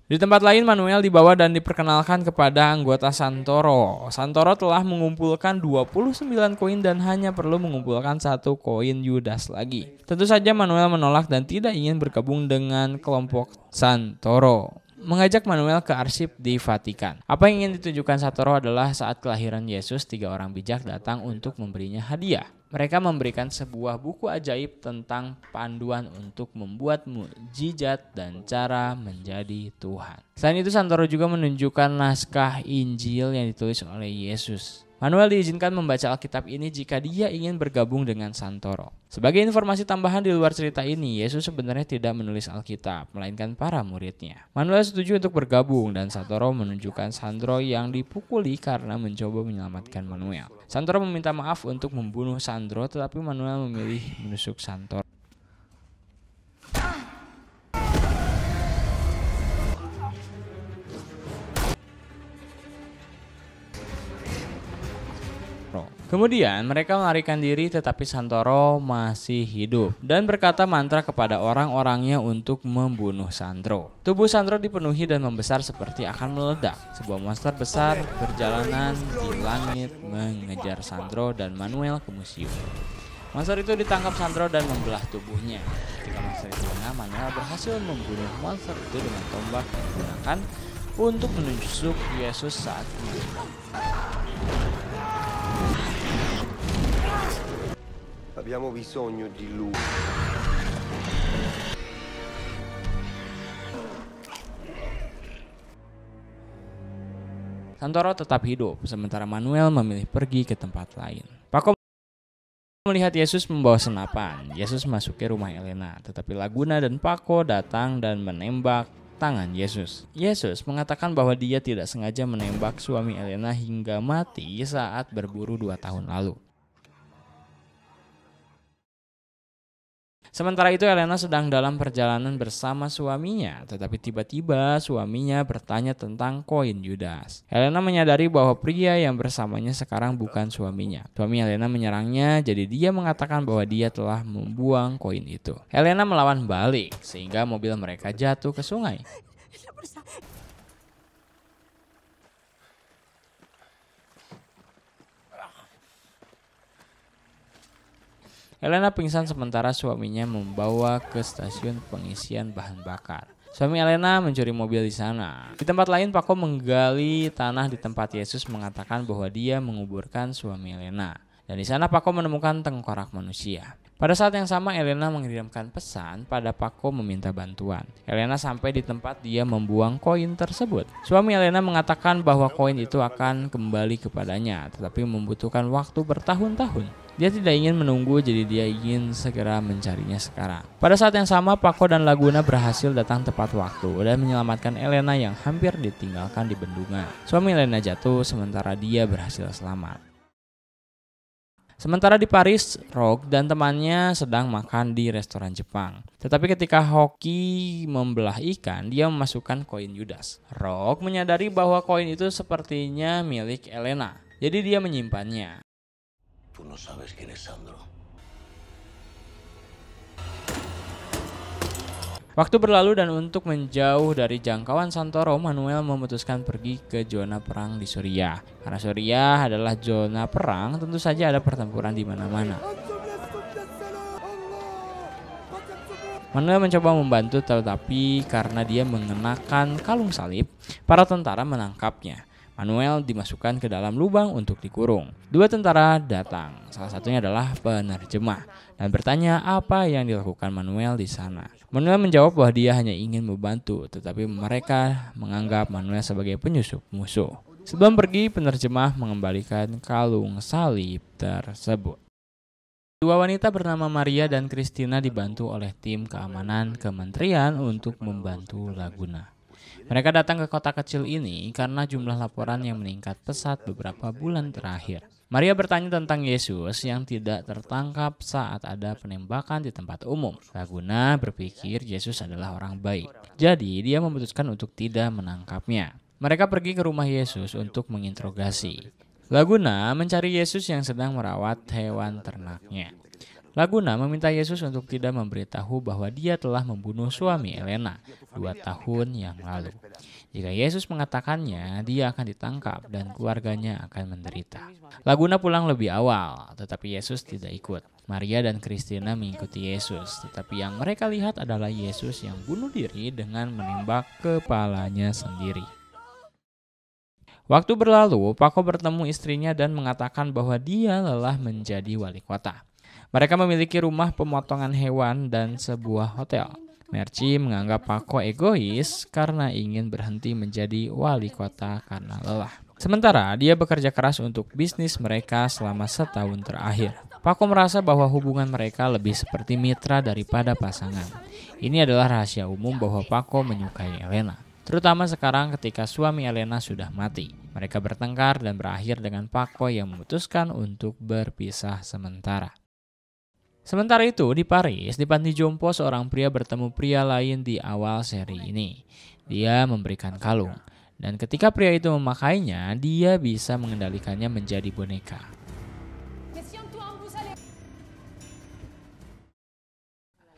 Di tempat lain, Manuel dibawa dan diperkenalkan kepada anggota Santoro. Santoro telah mengumpulkan 29 koin dan hanya perlu mengumpulkan 1 koin Yudas lagi. Tentu saja Manuel menolak dan tidak ingin bergabung dengan kelompok Santoro. Mengajak Manuel ke arsip di Vatikan. Apa yang ingin ditunjukkan Santoro adalah saat kelahiran Yesus, 3 orang bijak datang untuk memberinya hadiah. Mereka memberikan sebuah buku ajaib tentang panduan untuk membuat mukjizat dan cara menjadi Tuhan. Selain itu, Santoro juga menunjukkan naskah Injil yang ditulis oleh Yesus. Manuel diizinkan membaca Alkitab ini jika dia ingin bergabung dengan Santoro. Sebagai informasi tambahan di luar cerita ini, Yesus sebenarnya tidak menulis Alkitab, melainkan para muridnya. Manuel setuju untuk bergabung dan Santoro menunjukkan Sandro yang dipukuli karena mencoba menyelamatkan Manuel. Santoro meminta maaf untuk membunuh Sandro, tetapi Manuel memilih menusuk Santoro. Kemudian mereka melarikan diri tetapi Santoro masih hidup dan berkata mantra kepada orang-orangnya untuk membunuh Sandro. Tubuh Sandro dipenuhi dan membesar seperti akan meledak. Sebuah monster besar berjalanan di langit mengejar Sandro dan Manuel ke museum. Monster itu ditangkap Sandro dan membelah tubuhnya. Ketika monster itu lengah, Manuel berhasil membunuh monster itu dengan tombak yang digunakan untuk menusuk Yesus saat menembak. Abbiamo bisogno di lui. Santoro tetap hidup, sementara Manuel memilih pergi ke tempat lain. Paco melihat Yesus membawa senapan. Yesus masuk ke rumah Elena, tetapi Laguna dan Paco datang dan menembak tangan Yesus. Yesus mengatakan bahwa dia tidak sengaja menembak suami Elena hingga mati saat berburu 2 tahun lalu. Sementara itu Elena sedang dalam perjalanan bersama suaminya, tetapi tiba-tiba suaminya bertanya tentang koin Yudas. Elena menyadari bahwa pria yang bersamanya sekarang bukan suaminya. Suami Elena menyerangnya, jadi dia mengatakan bahwa dia telah membuang koin itu. Elena melawan balik, sehingga mobil mereka jatuh ke sungai. Elena pingsan sementara suaminya membawa ke stasiun pengisian bahan bakar. Suami Elena mencuri mobil di sana. Di tempat lain, Paco menggali tanah di tempat Yesus mengatakan bahwa dia menguburkan suami Elena. Dan di sana Paco menemukan tengkorak manusia. Pada saat yang sama Elena mengirimkan pesan pada Paco meminta bantuan. Elena sampai di tempat dia membuang koin tersebut. Suami Elena mengatakan bahwa koin itu akan kembali kepadanya, tetapi membutuhkan waktu bertahun-tahun. Dia tidak ingin menunggu, jadi dia ingin segera mencarinya sekarang. Pada saat yang sama, Paco dan Laguna berhasil datang tepat waktu dan menyelamatkan Elena yang hampir ditinggalkan di bendungan. Suami Elena jatuh, sementara dia berhasil selamat. Sementara di Paris, Rogue dan temannya sedang makan di restoran Jepang. Tetapi ketika Hoki membelah ikan, dia memasukkan koin Yudas. Rogue menyadari bahwa koin itu sepertinya milik Elena, jadi dia menyimpannya. Tú no sabes quién es Sandro. Waktu berlalu dan untuk menjauh dari jangkauan Santoro, Manuel memutuskan pergi ke zona perang di Suriah. Karena Suriah adalah zona perang, tentu saja ada pertempuran di mana-mana. Manuel mencoba membantu, tetapi karena dia mengenakan kalung salib, para tentara menangkapnya. Manuel dimasukkan ke dalam lubang untuk dikurung. 2 tentara datang, salah satunya adalah penerjemah, dan bertanya apa yang dilakukan Manuel di sana. Manuel menjawab bahwa dia hanya ingin membantu, tetapi mereka menganggap Manuel sebagai penyusup musuh. Sebelum pergi, penerjemah mengembalikan kalung salib tersebut. 2 wanita bernama Maria dan Christina dibantu oleh tim keamanan kementerian untuk membantu Laguna. Mereka datang ke kota kecil ini karena jumlah laporan yang meningkat pesat beberapa bulan terakhir. Maria bertanya tentang Yesus yang tidak tertangkap saat ada penembakan di tempat umum. Laguna berpikir Yesus adalah orang baik, jadi dia memutuskan untuk tidak menangkapnya. Mereka pergi ke rumah Yesus untuk menginterogasi. Laguna mencari Yesus yang sedang merawat hewan ternaknya. Laguna meminta Yesus untuk tidak memberitahu bahwa dia telah membunuh suami Elena 2 tahun yang lalu. Jika Yesus mengatakannya, dia akan ditangkap dan keluarganya akan menderita. Laguna pulang lebih awal, tetapi Yesus tidak ikut. Maria dan Christina mengikuti Yesus, tetapi yang mereka lihat adalah Yesus yang bunuh diri dengan menembak kepalanya sendiri. Waktu berlalu, Paco bertemu istrinya dan mengatakan bahwa dia lelah menjadi wali kota. Mereka memiliki rumah pemotongan hewan dan sebuah hotel. Merci menganggap Paco egois karena ingin berhenti menjadi wali kota karena lelah. Sementara dia bekerja keras untuk bisnis mereka selama setahun terakhir. Paco merasa bahwa hubungan mereka lebih seperti mitra daripada pasangan. Ini adalah rahasia umum bahwa Paco menyukai Elena. Terutama sekarang ketika suami Elena sudah mati. Mereka bertengkar dan berakhir dengan Paco yang memutuskan untuk berpisah sementara. Sementara itu, di Paris, di panti jompo, seorang pria bertemu pria lain di awal seri ini. Dia memberikan kalung, dan ketika pria itu memakainya, dia bisa mengendalikannya menjadi boneka.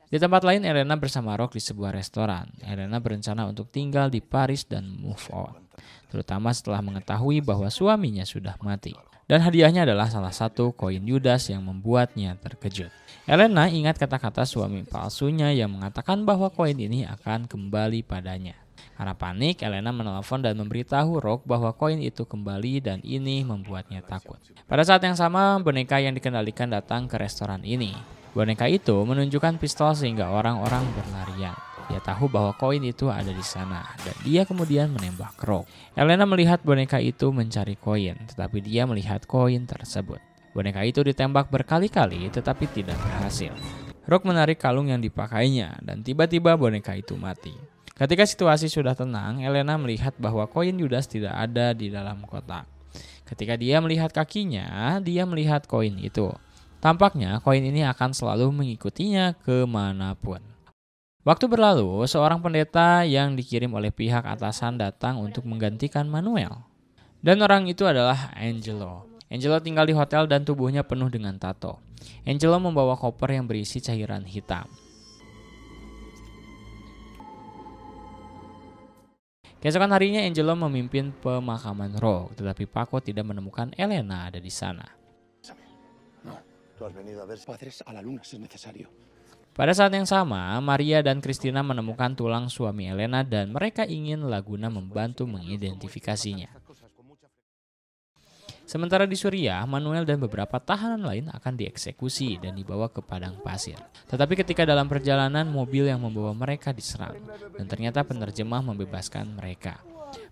Di tempat lain, Elena bersama Rock di sebuah restoran. Elena berencana untuk tinggal di Paris dan move on, terutama setelah mengetahui bahwa suaminya sudah mati. Dan hadiahnya adalah salah satu koin Yudas yang membuatnya terkejut. Elena ingat kata-kata suami palsunya yang mengatakan bahwa koin ini akan kembali padanya. Karena panik, Elena menelpon dan memberitahu Rock bahwa koin itu kembali dan ini membuatnya takut. Pada saat yang sama, boneka yang dikendalikan datang ke restoran ini. Boneka itu menunjukkan pistol sehingga orang-orang berlarian. Dia tahu bahwa koin itu ada di sana dan dia kemudian menembak Rogue. Elena melihat boneka itu mencari koin, tetapi dia melihat koin tersebut. Boneka itu ditembak berkali-kali tetapi tidak berhasil. Rogue menarik kalung yang dipakainya dan tiba-tiba boneka itu mati. Ketika situasi sudah tenang, Elena melihat bahwa koin Yudas tidak ada di dalam kotak. Ketika dia melihat kakinya, dia melihat koin itu. Tampaknya koin ini akan selalu mengikutinya kemanapun. Waktu berlalu, seorang pendeta yang dikirim oleh pihak atasan datang untuk menggantikan Manuel. Dan orang itu adalah Angelo. Angelo tinggal di hotel dan tubuhnya penuh dengan tato. Angelo membawa koper yang berisi cairan hitam. Keesokan harinya Angelo memimpin pemakaman Rogue, tetapi Paco tidak menemukan Elena ada di sana. Pada saat yang sama, Maria dan Christina menemukan tulang suami Elena dan mereka ingin Laguna membantu mengidentifikasinya. Sementara di Suriah, Manuel dan beberapa tahanan lain akan dieksekusi dan dibawa ke padang pasir. Tetapi ketika dalam perjalanan, mobil yang membawa mereka diserang dan ternyata penerjemah membebaskan mereka.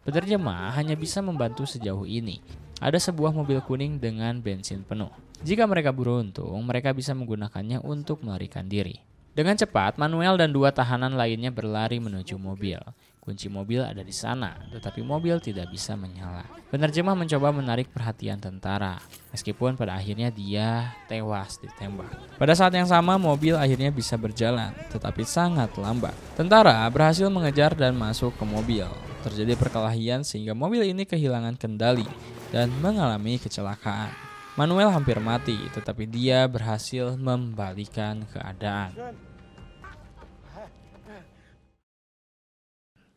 Penerjemah hanya bisa membantu sejauh ini. Ada sebuah mobil kuning dengan bensin penuh. Jika mereka beruntung, mereka bisa menggunakannya untuk melarikan diri. Dengan cepat, Manuel dan dua tahanan lainnya berlari menuju mobil. Kunci mobil ada di sana, tetapi mobil tidak bisa menyala. Penerjemah mencoba menarik perhatian tentara, meskipun pada akhirnya dia tewas ditembak. Pada saat yang sama, mobil akhirnya bisa berjalan, tetapi sangat lambat. Tentara berhasil mengejar dan masuk ke mobil. Terjadi perkelahian sehingga mobil ini kehilangan kendali dan mengalami kecelakaan. Manuel hampir mati, tetapi dia berhasil membalikan keadaan.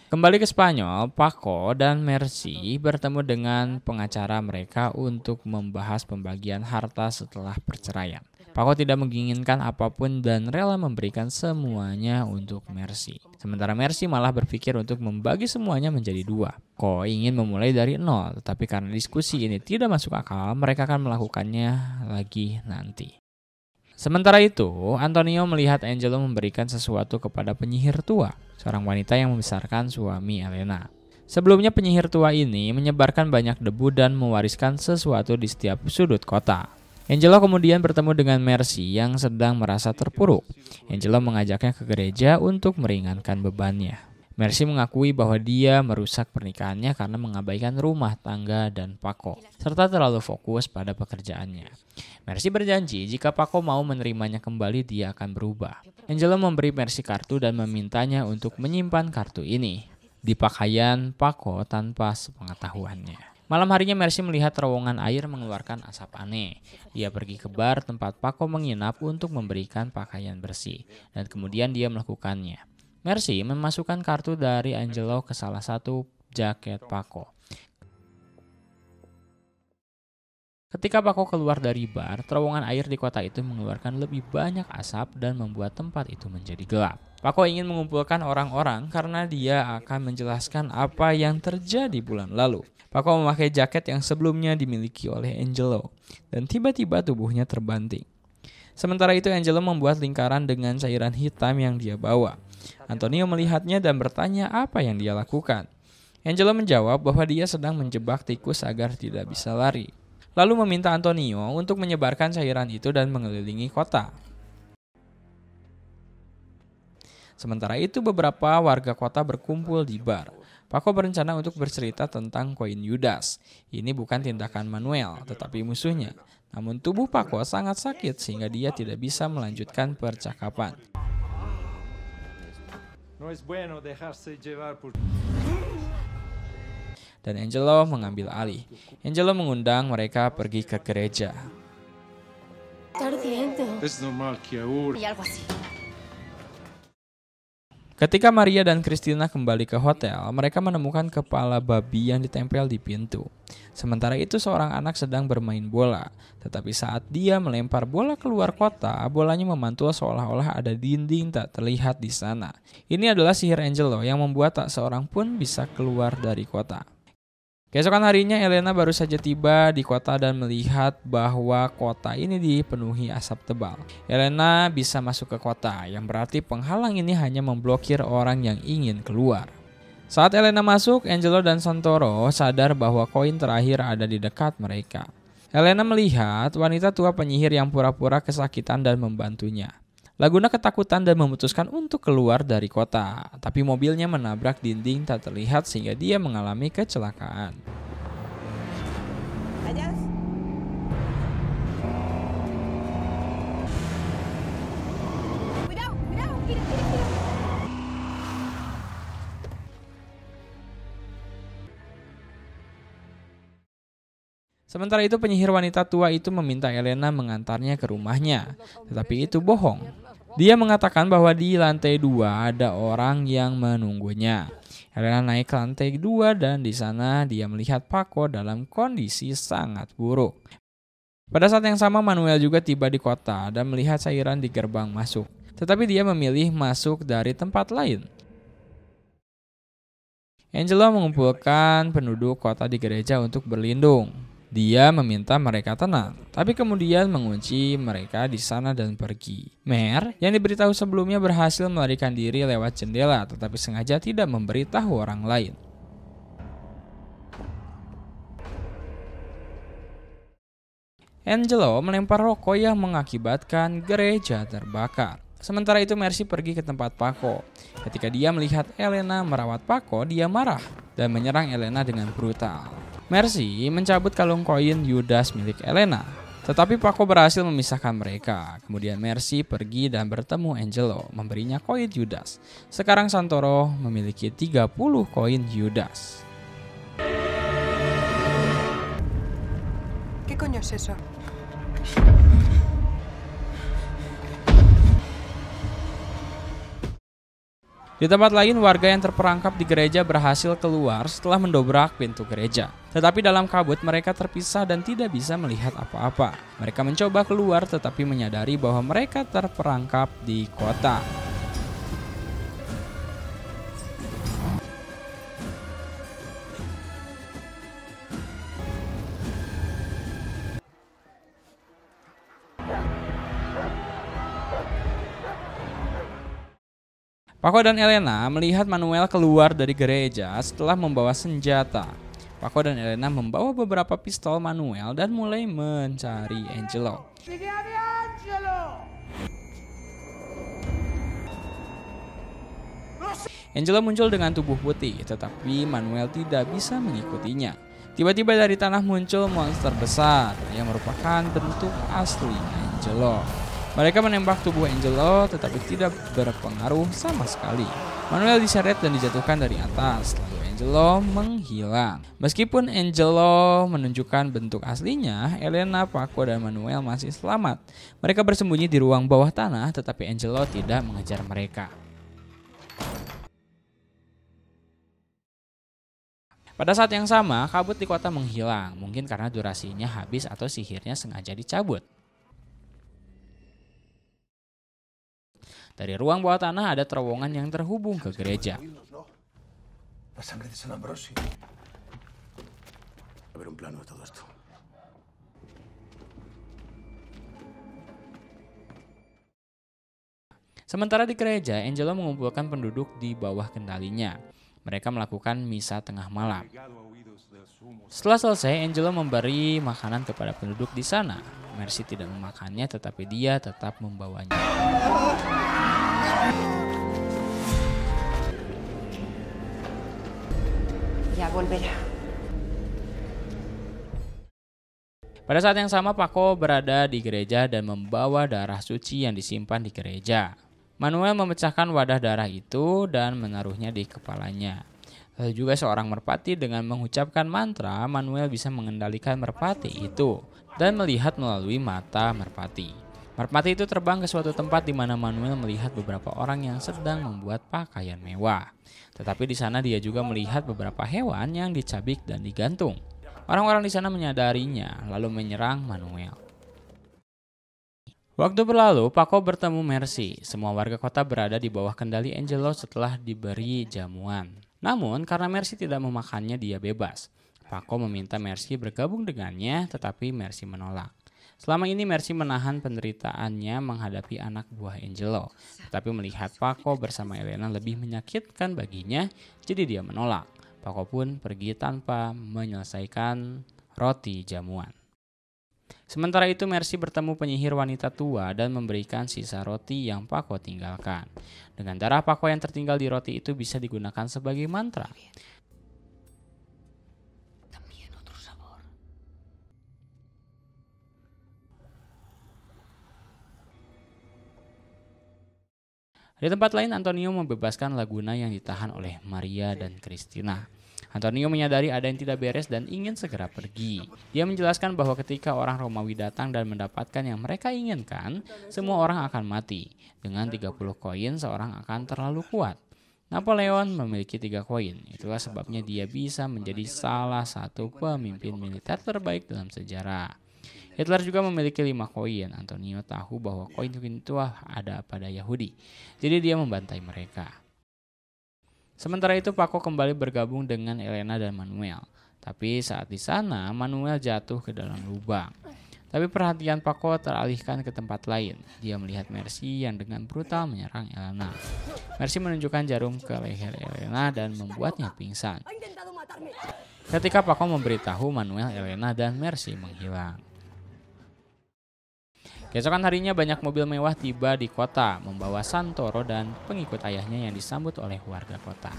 Kembali ke Spanyol, Paco dan Mercy bertemu dengan pengacara mereka untuk membahas pembagian harta setelah perceraian. Paco tidak menginginkan apapun dan rela memberikan semuanya untuk Mercy. Sementara Mercy malah berpikir untuk membagi semuanya menjadi dua. Paco ingin memulai dari nol, tetapi karena diskusi ini tidak masuk akal, mereka akan melakukannya lagi nanti. Sementara itu, Antonio melihat Angelo memberikan sesuatu kepada penyihir tua, seorang wanita yang membesarkan suami Elena. Sebelumnya penyihir tua ini menyebarkan banyak debu dan mewariskan sesuatu di setiap sudut kota. Angelo kemudian bertemu dengan Mercy yang sedang merasa terpuruk. Angelo mengajaknya ke gereja untuk meringankan bebannya. Mercy mengakui bahwa dia merusak pernikahannya karena mengabaikan rumah tangga dan Paco, serta terlalu fokus pada pekerjaannya. Mercy berjanji jika Paco mau menerimanya kembali, dia akan berubah. Angelo memberi Mercy kartu dan memintanya untuk menyimpan kartu ini di pakaian Paco tanpa sepengetahuannya. Malam harinya Mercy melihat terowongan air mengeluarkan asap aneh. Dia pergi ke bar tempat Paco menginap untuk memberikan pakaian bersih, dan kemudian dia melakukannya. Mercy memasukkan kartu dari Angelo ke salah satu jaket Paco. Ketika Paco keluar dari bar, terowongan air di kota itu mengeluarkan lebih banyak asap dan membuat tempat itu menjadi gelap. Paco ingin mengumpulkan orang-orang karena dia akan menjelaskan apa yang terjadi bulan lalu. Paco memakai jaket yang sebelumnya dimiliki oleh Angelo, dan tiba-tiba tubuhnya terbanting. Sementara itu Angelo membuat lingkaran dengan cairan hitam yang dia bawa. Antonio melihatnya dan bertanya apa yang dia lakukan. Angelo menjawab bahwa dia sedang menjebak tikus agar tidak bisa lari. Lalu meminta Antonio untuk menyebarkan cairan itu dan mengelilingi kota. Sementara itu beberapa warga kota berkumpul di bar. Paco berencana untuk bercerita tentang koin Yudas. Ini bukan tindakan Manuel, tetapi musuhnya. Namun tubuh Paco sangat sakit sehingga dia tidak bisa melanjutkan percakapan. Dan Angelo mengambil alih. Angelo mengundang mereka pergi ke gereja. Ketika Maria dan Christina kembali ke hotel, mereka menemukan kepala babi yang ditempel di pintu. Sementara itu seorang anak sedang bermain bola, tetapi saat dia melempar bola keluar kota, bolanya memantul seolah-olah ada dinding tak terlihat di sana. Ini adalah sihir Angelo yang membuat tak seorang pun bisa keluar dari kota. Keesokan harinya Elena baru saja tiba di kota dan melihat bahwa kota ini dipenuhi asap tebal. Elena bisa masuk ke kota, yang berarti penghalang ini hanya memblokir orang yang ingin keluar. Saat Elena masuk, Angelo dan Santoro sadar bahwa koin terakhir ada di dekat mereka. Elena melihat wanita tua penyihir yang pura-pura kesakitan dan membantunya. Laguna ketakutan dan memutuskan untuk keluar dari kota, tapi mobilnya menabrak dinding tak terlihat sehingga dia mengalami kecelakaan. ¿Callas? Cuidado, cuidado, gira, gira, gira. Sementara itu penyihir wanita tua itu meminta Elena mengantarnya ke rumahnya, tetapi itu bohong. Dia mengatakan bahwa di lantai 2 ada orang yang menunggunya. Elena naik ke lantai 2 dan di sana dia melihat Paco dalam kondisi sangat buruk. Pada saat yang sama Manuel juga tiba di kota dan melihat cairan di gerbang masuk. Tetapi dia memilih masuk dari tempat lain. Angelo mengumpulkan penduduk kota di gereja untuk berlindung. Dia meminta mereka tenang, tapi kemudian mengunci mereka di sana dan pergi. Mer, yang diberitahu sebelumnya berhasil melarikan diri lewat jendela, tetapi sengaja tidak memberitahu orang lain. Angelo melempar rokok yang mengakibatkan gereja terbakar. Sementara itu Mercy pergi ke tempat Paco. Ketika dia melihat Elena merawat Paco, dia marah dan menyerang Elena dengan brutal. Mercy mencabut kalung koin Judas milik Elena, tetapi Paco berhasil memisahkan mereka. Kemudian Mercy pergi dan bertemu Angelo, memberinya koin Judas. Sekarang Santoro memiliki 30 koin Judas. ¿Qué coño es eso? Di tempat lain, warga yang terperangkap di gereja berhasil keluar setelah mendobrak pintu gereja. Tetapi dalam kabut mereka terpisah dan tidak bisa melihat apa-apa. Mereka mencoba keluar tetapi menyadari bahwa mereka terperangkap di kota. Paco dan Elena melihat Manuel keluar dari gereja setelah membawa senjata. Paco dan Elena membawa beberapa pistol Manuel dan mulai mencari Angelo. Angelo muncul dengan tubuh putih, tetapi Manuel tidak bisa mengikutinya. Tiba-tiba dari tanah muncul monster besar yang merupakan bentuk asli Angelo. Mereka menembak tubuh Angelo tetapi tidak berpengaruh sama sekali. Manuel diseret dan dijatuhkan dari atas, lalu Angelo menghilang. Meskipun Angelo menunjukkan bentuk aslinya, Elena, Paco, dan Manuel masih selamat. Mereka bersembunyi di ruang bawah tanah tetapi Angelo tidak mengejar mereka. Pada saat yang sama, kabut di kota menghilang, mungkin karena durasinya habis atau sihirnya sengaja dicabut. Dari ruang bawah tanah ada terowongan yang terhubung ke gereja. La sangre de San Ambrosio. A ver un plano de todo esto. Sementara di gereja, Angelo mengumpulkan penduduk di bawah kendalinya. Mereka melakukan misa tengah malam. Setelah selesai, Angelo memberi makanan kepada penduduk di sana. Mercy tidak memakannya, tetapi dia tetap membawanya. Ya volverá. Pada saat yang sama, Paco berada di gereja dan membawa darah suci yang disimpan di gereja. Manuel memecahkan wadah darah itu dan menaruhnya di kepalanya. Lalu juga seorang merpati dengan mengucapkan mantra, Manuel bisa mengendalikan merpati itu dan melihat melalui mata merpati. Merpati itu terbang ke suatu tempat di mana Manuel melihat beberapa orang yang sedang membuat pakaian mewah. Tetapi di sana dia juga melihat beberapa hewan yang dicabik dan digantung. Orang-orang di sana menyadarinya lalu menyerang Manuel. Waktu berlalu, Paco bertemu Mercy. Semua warga kota berada di bawah kendali Angelo setelah diberi jamuan. Namun, karena Mercy tidak memakannya, dia bebas. Paco meminta Mercy bergabung dengannya, tetapi Mercy menolak. Selama ini Mercy menahan penderitaannya menghadapi anak buah Angelo, tetapi melihat Paco bersama Elena lebih menyakitkan baginya, jadi dia menolak. Paco pun pergi tanpa menyelesaikan roti jamuan. Sementara itu Mercy bertemu penyihir wanita tua dan memberikan sisa roti yang Paco tinggalkan. Dengan darah Paco yang tertinggal di roti itu bisa digunakan sebagai mantra. Di tempat lain, Antonio membebaskan Laguna yang ditahan oleh Maria dan Cristina. Antonio menyadari ada yang tidak beres dan ingin segera pergi. Dia menjelaskan bahwa ketika orang Romawi datang dan mendapatkan yang mereka inginkan, semua orang akan mati. Dengan 30 koin, seorang akan terlalu kuat. Napoleon memiliki 3 koin. Itulah sebabnya dia bisa menjadi salah satu pemimpin militer terbaik dalam sejarah. Hitler juga memiliki 5 koin. Antonio tahu bahwa koin-koin itu ada pada Yahudi. Jadi dia membantai mereka. Sementara itu Paco kembali bergabung dengan Elena dan Manuel. Tapi saat di sana Manuel jatuh ke dalam lubang. Tapi perhatian Paco teralihkan ke tempat lain. Dia melihat Mercy yang dengan brutal menyerang Elena. Mercy menunjukkan jarum ke leher Elena dan membuatnya pingsan. Ketika Paco memberitahu Manuel, Elena dan Mercy menghilang. Keesokan harinya banyak mobil mewah tiba di kota membawa Santoro dan pengikut ayahnya yang disambut oleh warga kota.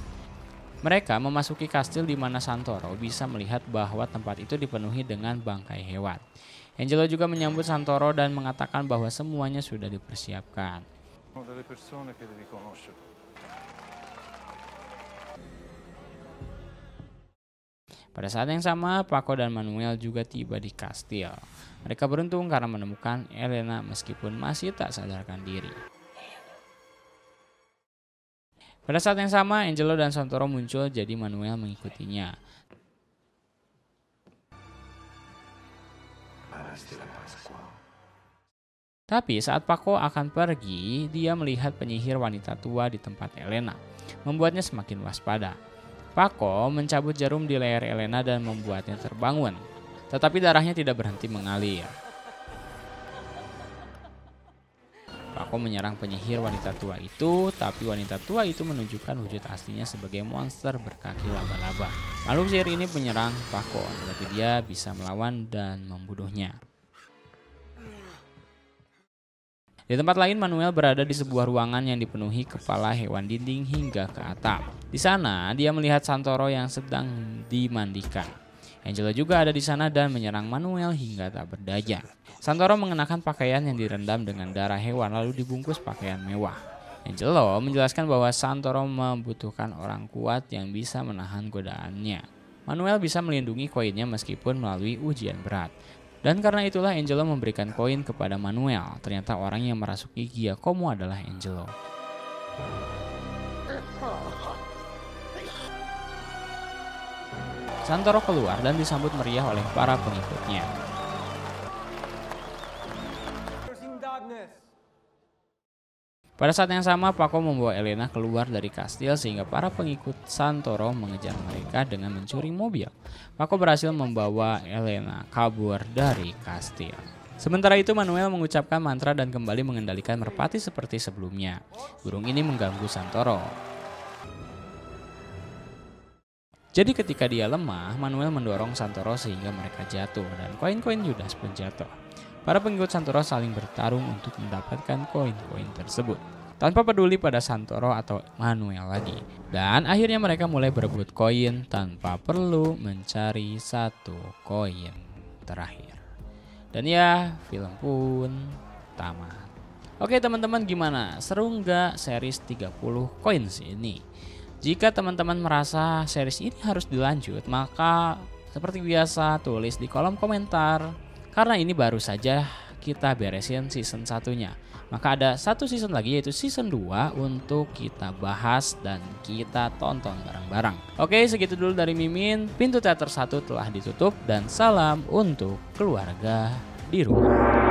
Mereka memasuki kastil di mana Santoro bisa melihat bahwa tempat itu dipenuhi dengan bangkai hewan. Angelo juga menyambut Santoro dan mengatakan bahwa semuanya sudah dipersiapkan. Pada saat yang sama, Paco dan Manuel juga tiba di kastil. Mereka beruntung karena menemukan Elena meskipun masih tak sadarkan diri. Pada saat yang sama, Angelo dan Santoro muncul, jadi Manuel mengikutinya. Tapi saat Paco akan pergi, dia melihat penyihir wanita tua di tempat Elena, membuatnya semakin waspada. Paco mencabut jarum di leher Elena dan membuatnya terbangun, tetapi darahnya tidak berhenti mengalir. Paco menyerang penyihir wanita tua itu, tapi wanita tua itu menunjukkan wujud aslinya sebagai monster berkaki laba-laba. Makhluk sihir ini menyerang Paco, tetapi dia bisa melawan dan membunuhnya. Di tempat lain, Manuel berada di sebuah ruangan yang dipenuhi kepala hewan dinding hingga ke atap. Di sana, dia melihat Santoro yang sedang dimandikan. Angelo juga ada di sana dan menyerang Manuel hingga tak berdaya. Santoro mengenakan pakaian yang direndam dengan darah hewan lalu dibungkus pakaian mewah. Angelo menjelaskan bahwa Santoro membutuhkan orang kuat yang bisa menahan godaannya. Manuel bisa melindungi koinnya meskipun melalui ujian berat. Dan karena itulah Angelo memberikan koin kepada Manuel. Ternyata orang yang merasuki Giacomo adalah Angelo. Santoro keluar dan disambut meriah oleh para pengikutnya. Pada saat yang sama, Paco membawa Elena keluar dari kastil sehingga para pengikut Santoro mengejar mereka dengan mencuri mobil. Paco berhasil membawa Elena kabur dari kastil. Sementara itu Manuel mengucapkan mantra dan kembali mengendalikan merpati seperti sebelumnya. Burung ini mengganggu Santoro. Jadi ketika dia lemah, Manuel mendorong Santoro sehingga mereka jatuh dan koin-koin Judas pun jatuh. Para pengikut Santoro saling bertarung untuk mendapatkan koin-koin tersebut, tanpa peduli pada Santoro atau Manuel lagi. Dan akhirnya mereka mulai berebut koin tanpa perlu mencari satu koin terakhir. Dan ya, film pun tamat. Oke teman-teman, gimana? Seru nggak series 30 coins ini? Jika teman-teman merasa series ini harus dilanjut, maka seperti biasa tulis di kolom komentar. Karena ini baru saja kita beresin season 1-nya. Maka ada satu season lagi yaitu season 2 untuk kita bahas dan kita tonton bareng-bareng. Oke, segitu dulu dari Mimin. Pintu teater 1 telah ditutup dan salam untuk keluarga di rumah.